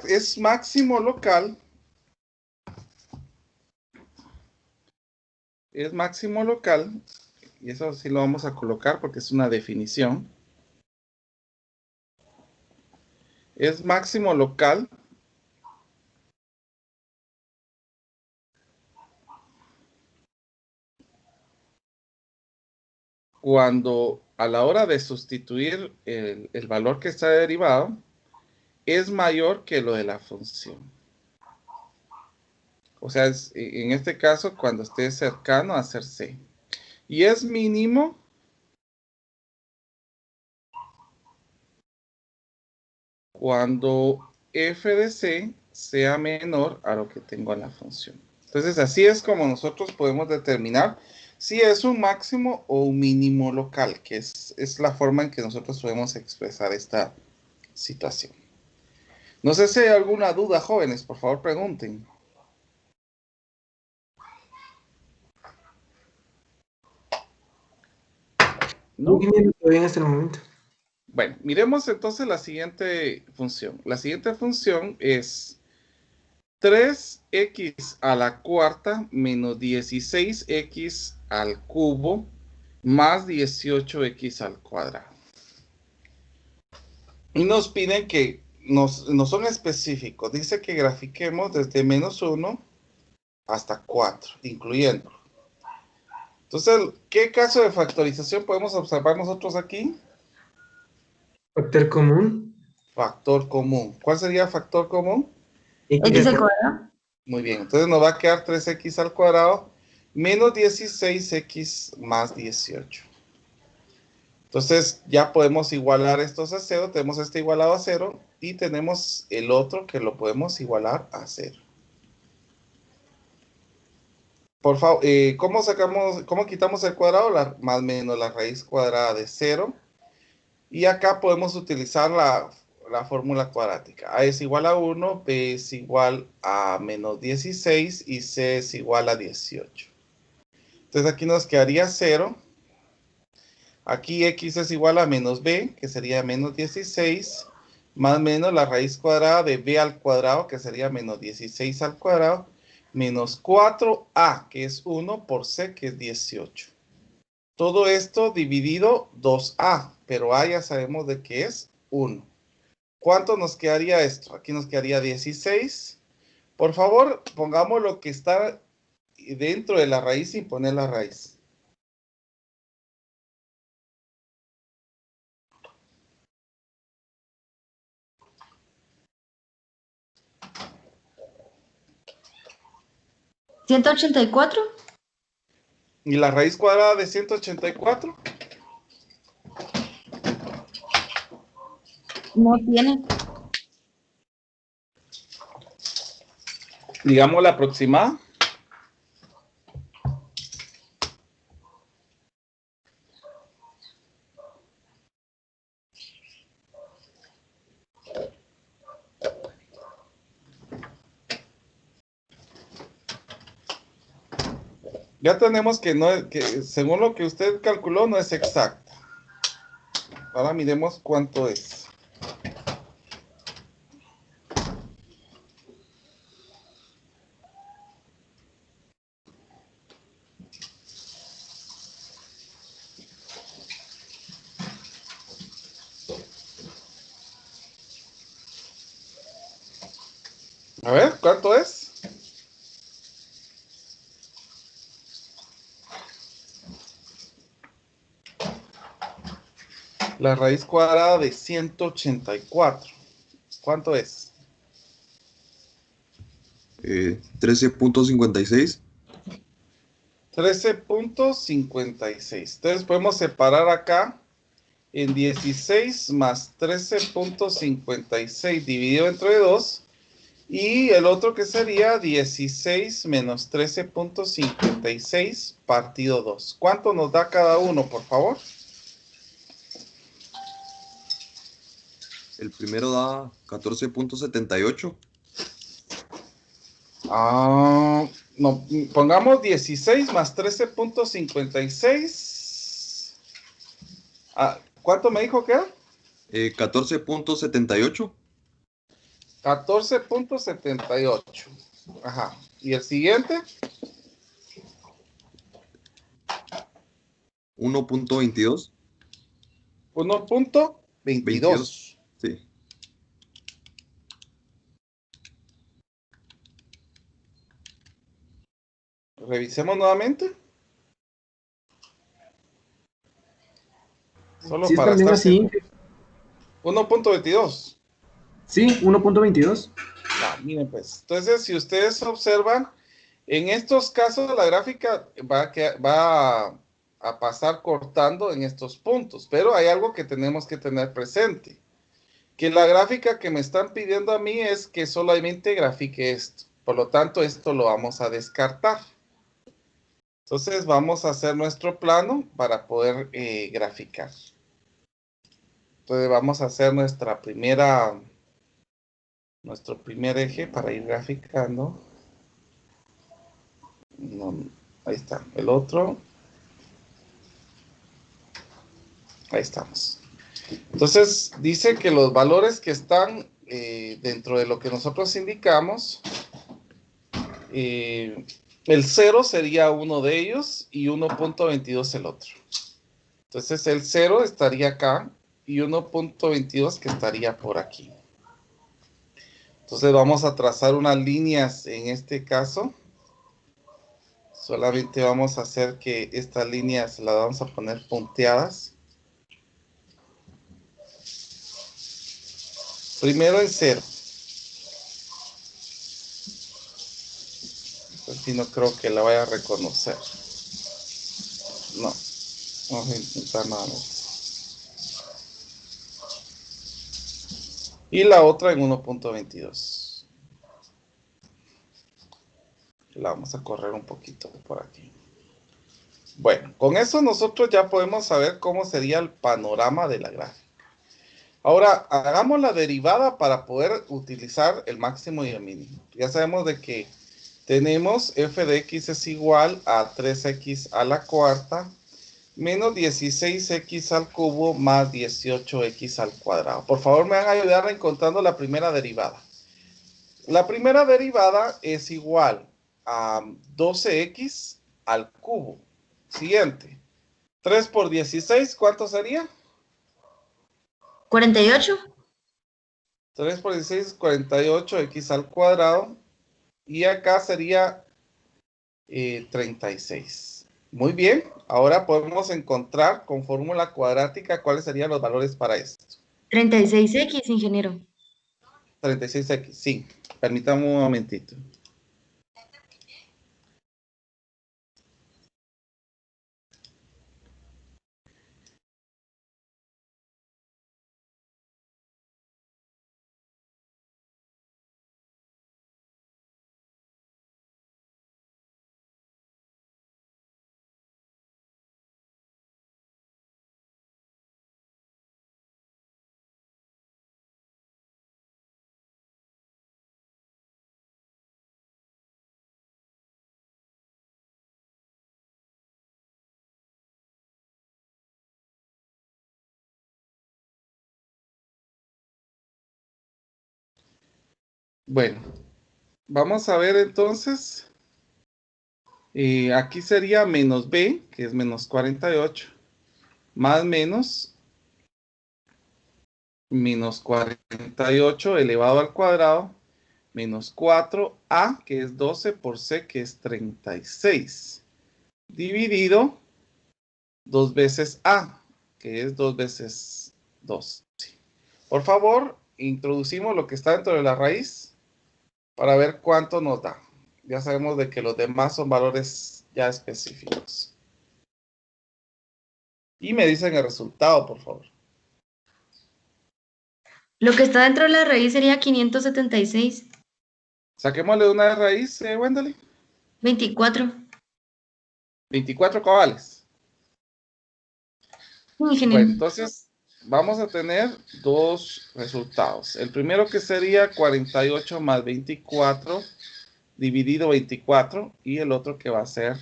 Speaker 1: Es máximo local. Es máximo local, y eso sí lo vamos a colocar porque es una definición. Es máximo local cuando a la hora de sustituir el valor que está derivado es mayor que lo de la función. O sea, en este caso cuando esté cercano a ser C. Y es mínimo cuando f de C sea menor a lo que tengo en la función. Entonces, así es como nosotros podemos determinar si es un máximo o un mínimo local, que es la forma en que nosotros podemos expresar esta situación. No sé si hay alguna duda, jóvenes, por favor pregunten. ¿no?
Speaker 5: Muy bien, todo bien hasta el momento.
Speaker 1: Bueno, miremos entonces la siguiente función. La siguiente función es 3x a la cuarta menos 16x al cubo más 18x al cuadrado. Y nos piden que no son específicos. Dice que grafiquemos desde menos 1 hasta 4, incluyendo. Entonces, ¿qué caso de factorización podemos observar nosotros aquí?
Speaker 5: Factor común.
Speaker 1: Factor común. ¿Cuál sería el factor común?
Speaker 2: X al cuadrado.
Speaker 1: Muy bien, entonces nos va a quedar 3x al cuadrado menos 16x más 18. Entonces ya podemos igualar estos a 0, tenemos este igualado a 0 y tenemos el otro que lo podemos igualar a 0. Por favor, ¿cómo quitamos el cuadrado? Más menos la raíz cuadrada de 0. Y acá podemos utilizar la fórmula cuadrática. A es igual a 1, B es igual a menos 16 y C es igual a 18. Entonces aquí nos quedaría 0. Aquí X es igual a menos B, que sería menos 16, más menos la raíz cuadrada de B al cuadrado, que sería menos 16 al cuadrado, menos 4A, que es 1, por C, que es 18. Todo esto dividido 2A, pero A ya sabemos de qué es 1. ¿Cuánto nos quedaría esto? Aquí nos quedaría 16. Por favor, pongamos lo que está dentro de la raíz sin poner la raíz.
Speaker 2: ¿184?
Speaker 1: ¿Y la raíz cuadrada de 184?
Speaker 2: No tiene.
Speaker 1: Digamos la aproximada. Ya tenemos que según lo que usted calculó no es exacta. Ahora miremos cuánto es. A ver, ¿cuánto es? La raíz cuadrada de 184. ¿Cuánto es?
Speaker 6: 13.56.
Speaker 1: 13.56. Entonces podemos separar acá en 16 más 13.56 dividido entre 2. Y el otro que sería 16 menos 13.56 partido 2. ¿Cuánto nos da cada uno, por favor?
Speaker 6: El primero da 14.78.
Speaker 1: No, pongamos 16 más 13.56. ¿Cuánto me dijo que era?
Speaker 6: 14.78.
Speaker 1: 14.78. Ajá. ¿Y el siguiente?
Speaker 6: 1.22.
Speaker 1: 1.22.
Speaker 6: Sí.
Speaker 1: Revisemos nuevamente. Solo
Speaker 5: Sí,
Speaker 1: para
Speaker 5: también
Speaker 1: estar
Speaker 5: así.
Speaker 1: seguro. 1.22.
Speaker 5: Sí, 1.22.
Speaker 1: Miren pues. Entonces, si ustedes observan, en estos casos la gráfica va a pasar cortando en estos puntos. Pero hay algo que tenemos que tener presente. Que la gráfica que me están pidiendo a mí es que solamente grafique esto. Por lo tanto, esto lo vamos a descartar. Entonces, vamos a hacer nuestro plano para poder graficar. Entonces, vamos a hacer nuestro primer eje para ir graficando. No, ahí está. El otro. Ahí estamos. Entonces, dice que los valores que están dentro de lo que nosotros indicamos, el 0 sería uno de ellos y 1.22 el otro. Entonces, el 0 estaría acá y 1.22 que estaría por aquí. Entonces, vamos a trazar unas líneas en este caso. Solamente vamos a hacer que estas líneas las vamos a poner punteadas. Primero en 0. Aquí no creo que la vaya a reconocer. No. Vamos a intentar nada más. Y la otra en 1.22. La vamos a correr un poquito por aquí. Bueno, con eso nosotros ya podemos saber cómo sería el panorama de la gráfica. Ahora, hagamos la derivada para poder utilizar el máximo y el mínimo. Ya sabemos de que tenemos f de x es igual a 3x a la cuarta menos 16x al cubo más 18x al cuadrado. Por favor, me van a ayudar encontrando la primera derivada. La primera derivada es igual a 12x al cubo. Siguiente. 3 por 16, ¿cuánto sería?
Speaker 2: 48.
Speaker 1: 3 por 16 es 48x al cuadrado. Y acá sería 36. Muy bien. Ahora podemos encontrar con fórmula cuadrática cuáles serían los valores para esto.
Speaker 2: 36x, ingeniero.
Speaker 1: 36x, sí. Permítame un momentito. Bueno, vamos a ver entonces. Aquí sería menos b, que es menos 48, más menos 48 elevado al cuadrado, menos 4a, que es 12, por c, que es 36, dividido 2 veces a, que es 2 veces 2. Por favor, introducimos lo que está dentro de la raíz para ver cuánto nos da. Ya sabemos de que los demás son valores ya específicos. Y me dicen el resultado, por favor.
Speaker 2: Lo que está dentro de la raíz sería 576.
Speaker 1: Saquémosle una raíz, Wendell.
Speaker 2: 24.
Speaker 1: 24 cabales.
Speaker 2: Ingeniero.
Speaker 1: Bueno, entonces vamos a tener dos resultados. El primero que sería 48 más 24 dividido 24 y el otro que va a ser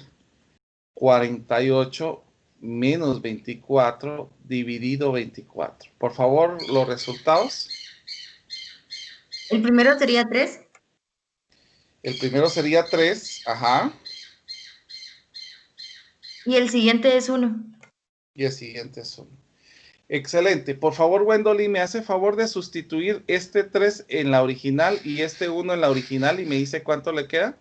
Speaker 1: 48 menos 24 dividido 24. Por favor, los resultados.
Speaker 2: El primero sería 3.
Speaker 1: El primero sería 3, ajá,
Speaker 2: Y el siguiente es 1.
Speaker 1: y el siguiente es 1. Excelente. Por favor, Wendolly, me hace favor de sustituir este 3 en la original y este 1 en la original y me dice cuánto le queda.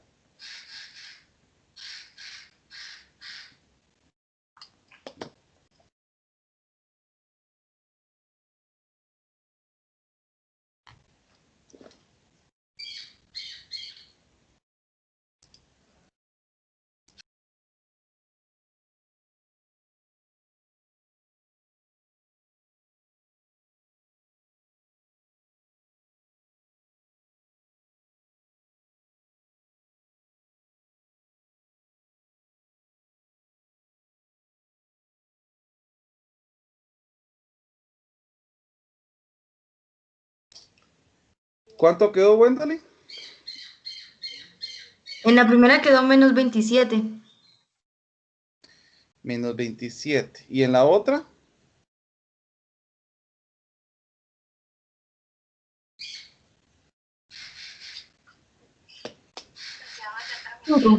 Speaker 1: ¿Cuánto quedó, Wendolly?
Speaker 2: En la primera quedó menos 27.
Speaker 1: Menos 27. ¿Y en la otra?
Speaker 2: 5.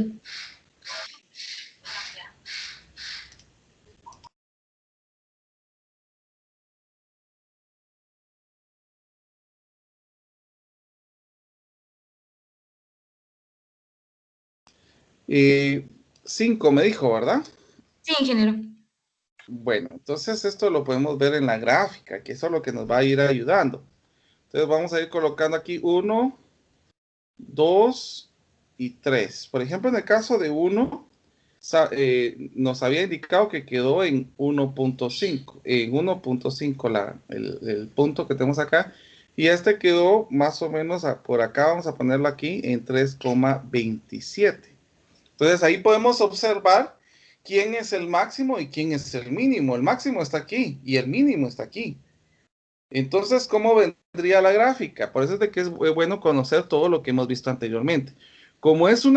Speaker 1: Y 5 me dijo, ¿verdad?
Speaker 2: Sí, ingeniero.
Speaker 1: Bueno, entonces esto lo podemos ver en la gráfica, que eso es lo que nos va a ir ayudando. Entonces vamos a ir colocando aquí 1, 2 y 3. Por ejemplo, en el caso de 1, nos había indicado que quedó en 1.5. En 1.5 el punto que tenemos acá. Y este quedó más o menos por acá, vamos a ponerlo aquí, en 3,27. Entonces ahí podemos observar quién es el máximo y quién es el mínimo. El máximo está aquí y el mínimo está aquí. Entonces, ¿cómo vendría la gráfica? Por eso es de que es bueno conocer todo lo que hemos visto anteriormente. Como es un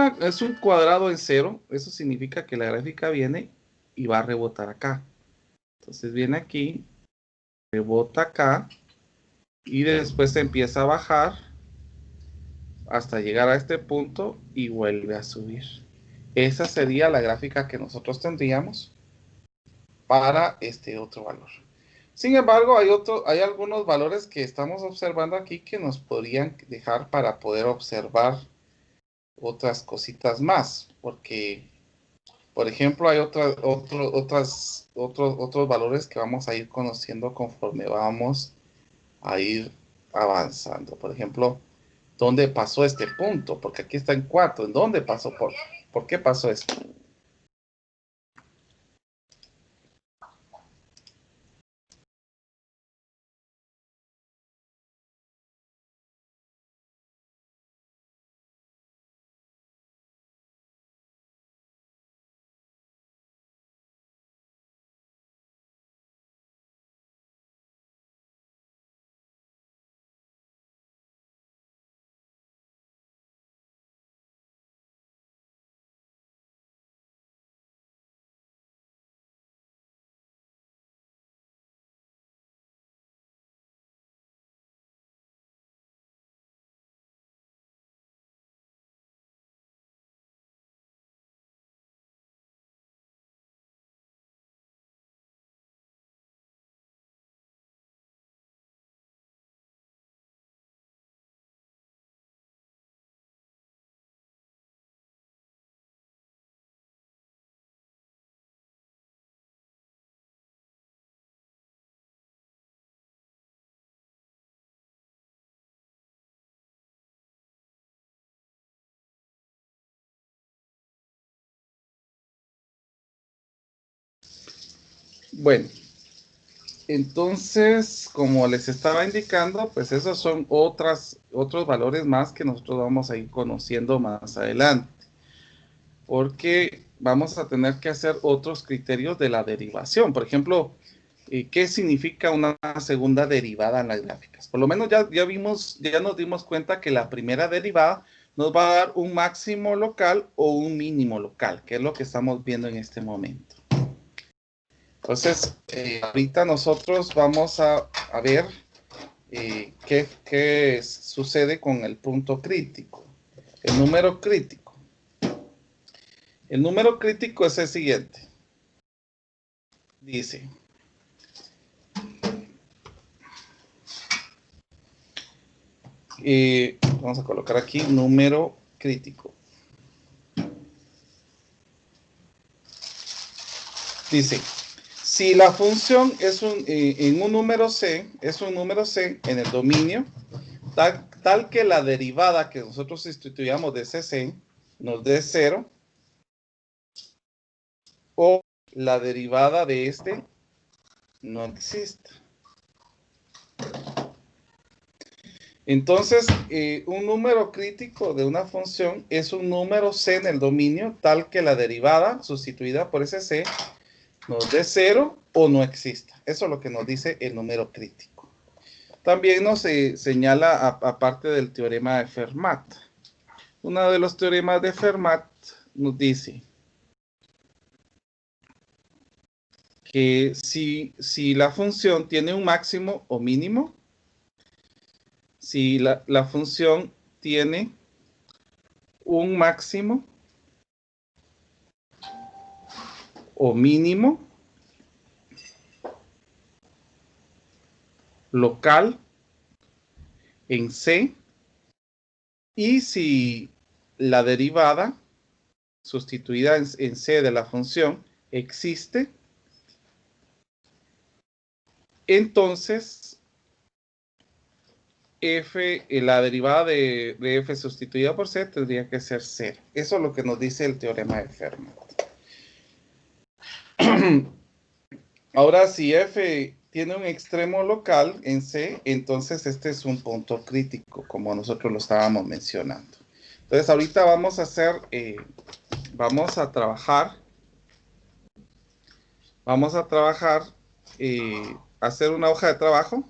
Speaker 1: cuadrado en cero, eso significa que la gráfica viene y va a rebotar acá. Entonces viene aquí, rebota acá y después empieza a bajar hasta llegar a este punto y vuelve a subir. Esa sería la gráfica que nosotros tendríamos para este otro valor. Sin embargo, hay algunos valores que estamos observando aquí que nos podrían dejar para poder observar otras cositas más, porque, por ejemplo, hay otros valores que vamos a ir conociendo conforme vamos a ir avanzando. Por ejemplo, ¿dónde pasó este punto? Porque aquí está en 4. ¿En dónde pasó? ¿Por qué pasó esto? Bueno, entonces, como les estaba indicando, pues esos son otros valores más que nosotros vamos a ir conociendo más adelante, porque vamos a tener que hacer otros criterios de la derivación. Por ejemplo, ¿qué significa una segunda derivada en las gráficas? Por lo menos ya nos dimos cuenta que la primera derivada nos va a dar un máximo local o un mínimo local, que es lo que estamos viendo en este momento. Entonces, ahorita nosotros vamos a ver qué sucede con el punto crítico, el número crítico. El número crítico es el siguiente. Dice, vamos a colocar aquí número crítico. Dice, si la función es en un número C, es un número C en el dominio, tal que la derivada que nosotros instituyamos de CC nos dé 0, o la derivada de este no exista. Entonces, un número crítico de una función es un número C en el dominio, tal que la derivada sustituida por ese C nos dé 0 o no exista. Eso es lo que nos dice el número crítico. También nos señala, aparte del teorema de Fermat. Uno de los teoremas de Fermat nos dice que si la función tiene un máximo o mínimo, si la función tiene un máximo o mínimo local en C, y si la derivada sustituida en C de la función existe, entonces la derivada de f sustituida por c tendría que ser 0. Eso es lo que nos dice el teorema de Fermat. Ahora, si f tiene un extremo local en C, entonces este es un punto crítico, como nosotros lo estábamos mencionando. Entonces, ahorita vamos a hacer, vamos a trabajar, hacer una hoja de trabajo